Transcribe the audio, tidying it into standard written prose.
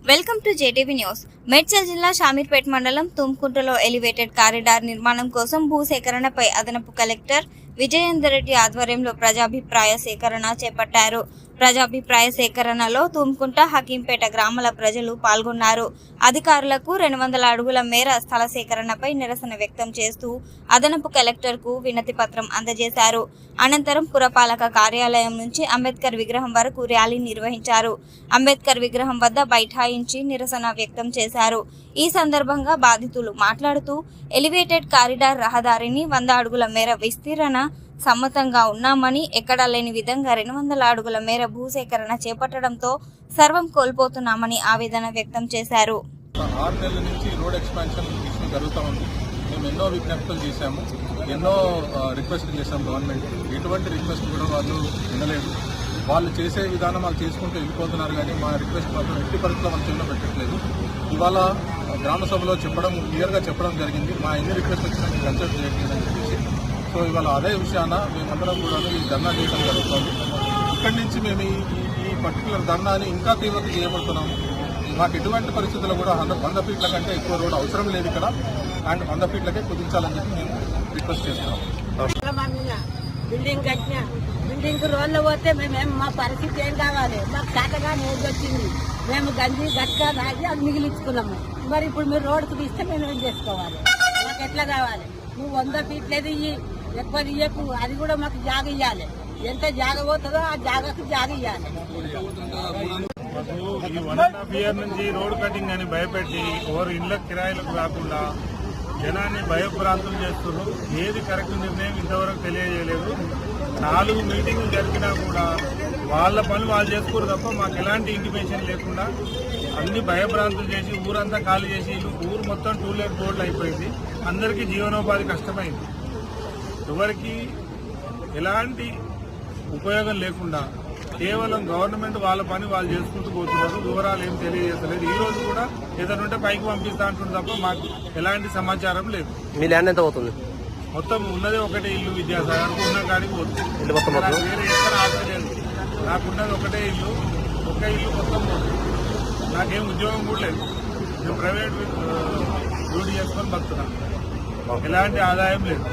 Welcome to JTV news. Medchal జిల్లా షామీర్పేట్ మండలం తుమ్కుంటలో elevated corridor నిర్మాణం కోసం భూసేకరణపై అదనపు కలెక్టర్ విజయేందర్ రెడ్డి ఆధ్వర్యంలో ప్రజాభిప్రాయ సేకరణ చేపట్టారు. ప్రజాభిప్రాయ సేకరణలో తుమ్కుంట, హకీంపేట గ్రామాల ప్రజలు పాల్గొన్నారు. అధికారులకు 200 అడుగుల మేర స్థల సేకరణపై నిరసన వ్యక్తం చేస్తూ అదనపు కలెక్టర్కు వినతి పత్రం అందజేశారు. అనంతరం పురపాలక కార్యాలయం నుంచి అంబేద్కర్ విగ్రహం వరకు ర్యాలీ నిర్వహించారు. అంబేద్కర్ విగ్రహం వద్ద బైఠాయించి నిరసన వ్యక్తం చేశారు. ఈ సందర్భంగా బాధితులు మాట్లాడుతూ ఎలివేటెడ్ కారిడార్ రహదారిని 100 అడుగుల మేర విస్తీరణ సమ్మతంగా ఉన్నామని, ఎక్కడా లేని విధంగా 200 అడుగుల మేర భూసేకరణ చేపట్టడంతో సర్వం కోల్పోతున్నామని ఆవేదన వ్యక్తం చేశారు. 6 నెలల నుంచి రోడ్ ఎక్స్పాన్షన్ ఇష్యూ జరుగుతూ ఉంది. మేము ఎన్నో విజ్ఞప్తులు చేశాము, ఎన్నో రిక్వెస్ట్ చేశాము గవర్నమెంట్. ఎటువంటి రిక్వెస్ట్ కూడా వాళ్ళు వినలేదు. వాళ్ళు చేసే విధానం వాళ్ళు చేసుకుంటూ వెళ్ళిపోతున్నారు, కానీ మా రిక్వెస్ట్ మాత్రం ఎట్టి పరిస్థితుల్లో వాళ్ళు చెవిలో పెట్టట్లేదు. ఇవాళ గ్రామ సభలో క్లియర్గా చెప్పడం జరిగింది, మా ఎన్ని రిక్వెస్ట్ వచ్చినా మీరు కన్సల్ట్ చేయట్లేదు అని చెప్పేసి. సో ఇవాళ అదే విషయాన మేమందరం కూడా ఈ ధర్నా చేయడం జరుగుతుంది. ఇక్కడి నుంచి మేము ఈ పర్టికులర్ ధర్నాని ఇంకా తీవ్రత చేయబడుతున్నాము. మాకు ఎటువంటి పరిస్థితుల్లో కూడా 100 ఫీట్ల కంటే ఎక్కువ రోడ్ అవసరం లేదు ఇక్కడ, అండ్ 100 ఫీట్లకే కుదించాలని చెప్పి మేము రిక్వెస్ట్ చేస్తున్నాం. బిల్డింగ్ కట్టినా బిల్డింగ్ రోడ్లో పోతే మేమేం మా పరిస్థితి ఏం కావాలి? మాకు శాఖగా ఏది వచ్చింది, మేము గంజి గట్కా రాగి అది మిగిలించుకున్నాము. మరి ఇప్పుడు మీరు రోడ్డుకు తీస్తే మేము ఏం చేసుకోవాలి? మాకు ఎట్లా కావాలి? నువ్వు 100 ఫీట్లేదు ఇయ్యి, ఎక్కువ ఇయ్యకు, అది కూడా మాకు జాగ ఇవ్వాలి. ఎంత జాగ పోతుందో ఆ జాగకు జాగ ఇవ్వాలి. ఈ 1.5 year నుంచి రోడ్ కటింగ్ అని భయపెట్టి ఎవరు ఇళ్ల కిరాయిలకు రాకుండా జనాన్ని భయభ్రాంతులు చేస్తున్నారు. ఏది కరెక్ట్ నిర్ణయం ఇంతవరకు తెలియజేయలేదు. 4 మీటింగ్లు జరిగినా కూడా వాళ్ళ పనులు వాళ్ళు చేసుకోరు తప్ప మాకు ఎలాంటి ఇంటిమేషన్ లేకుండా అన్ని భయభ్రాంతులు చేసి ఊరంతా ఖాళీ చేసి ఊరు మొత్తం 2 లేన్ రోడ్లు అయిపోయింది. అందరికీ జీవనోపాధి కష్టమైంది. ఎవరికి ఎలాంటి ఉపయోగం లేకుండా కేవలం గవర్నమెంట్ వాళ్ళ పని వాళ్ళు చేసుకుంటూ పోతున్నారు. వివరాలు ఏం తెలియజేస్తలేదు. ఈ రోజు కూడా ఏదైనా పైకి పంపిస్తా అంటుంది తప్ప మాకు ఎలాంటి సమాచారం లేదు. మీ ల్యాండ్ ఎంత అవుతుంది? మొత్తం ఉన్నదే ఒకటే ఇల్లు, విద్యాసాగర్ ఉన్న కాడికి పోతుంది. వేరే ఎక్కడ ఆపలేదు. నాకున్నది ఒకటే ఇల్లు, ఒక ఇల్లు మొత్తం పోతుంది. నాకేం ఉద్యోగం కూడా లేదు. నేను ప్రైవేట్ డ్యూటీ చేసుకొని బతుకున్నాను. ఎలాంటి ఆదాయం లేదు.